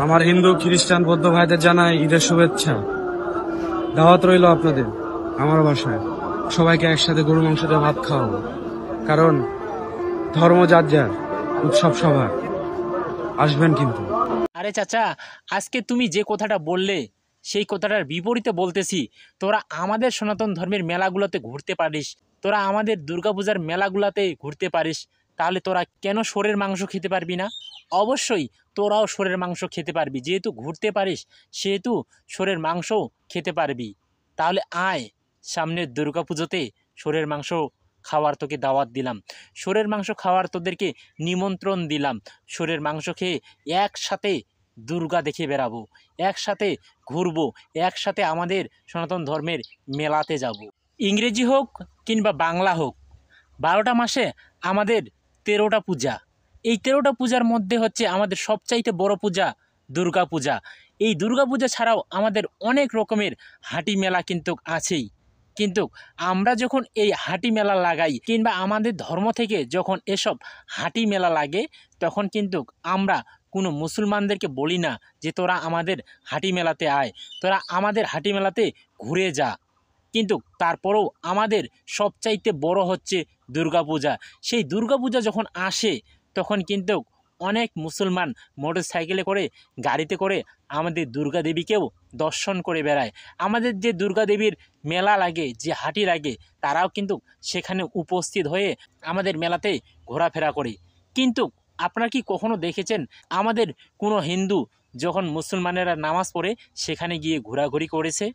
আমার হিন্দু খ্রিস্টান বৌদ্ধ ভাইদের জানাই ঈদের শুভেচ্ছা। দাওয়াত রইল আপনাদের আমার বাসায়। সবাইকে একসাথে গরু মাংস দিয়ে ভাত খাওয়াবো, কারণ ধর্ম যার যার, উৎসব সবার। আসবেন কিন্তু। আরে চাচা, আজকে তুমি যে কথাটা বললে সেই কথাটার বিপরীতে বলতেছি। তোরা আমাদের সনাতন ধর্মের মেলাগুলোতে ঘুরতে পারিস, তোরা আমাদের দুর্গাপূজার মেলাগুলোতে ঘুরতে পারিস, তাহলে তোরা কেন শুয়োরের মাংস খেতে পারবি না? অবশ্যই তোরাও শুয়োরের মাংস খেতে পারবি। যেহেতু ঘুরতে পারিস সেহেতু শুয়োরের মাংসও খেতে পারবি। তাহলে আয়, সামনের দুর্গাপুজোতে শুয়োরের মাংস খাওয়ার তোকে দাওয়াত দিলাম, শুয়োরের মাংস খাওয়ার তোদেরকে নিমন্ত্রণ দিলাম। শুয়োরের মাংস খেয়ে একসাথে দুর্গা দেখে বেড়াবো, একসাথে ঘুরবো, একসাথে আমাদের সনাতন ধর্মের মেলাতে যাব। ইংরেজি হোক কিংবা বাংলা হোক, 12টা মাসে আমাদের 13টা পূজা। এই 13টা পূজার মধ্যে হচ্ছে আমাদের সবচাইতে বড় পূজা দুর্গা পূজা। এই দুর্গা পূজা ছাড়াও আমাদের অনেক রকমের হাটি মেলা কিন্তু আছেই। কিন্তু আমরা যখন এই হাটি মেলা লাগাই কিংবা আমাদের ধর্ম থেকে যখন এসব হাটি মেলা লাগে, তখন কিন্তু আমরা কোনো মুসলমানদেরকে বলি না যে তোরা আমাদের হাটি মেলাতে আয়, তোরা আমাদের হাটি মেলাতে ঘুরে যা। কিন্তু তারপরেও আমাদের সবচাইতে বড় হচ্ছে দুর্গাপূজা। সেই দুর্গাপূজা যখন আসে তখন কিন্তু অনেক মুসলমান মোটর সাইকেলে করে, গাড়িতে করে আমাদের দুর্গা দেবীকেও দর্শন করে বেড়ায়। আমাদের যে দুর্গা দেবীর মেলা লাগে, যে হাটি লাগে, তারাও কিন্তু সেখানে উপস্থিত হয়ে আমাদের মেলাতে ঘোরাফেরা করে। কিন্তু আপনারা কি কখনো দেখেছেন আমাদের কোনো হিন্দু যখন মুসলমানেরা নামাজ পড়ে সেখানে গিয়ে ঘোরাঘুরি করেছে?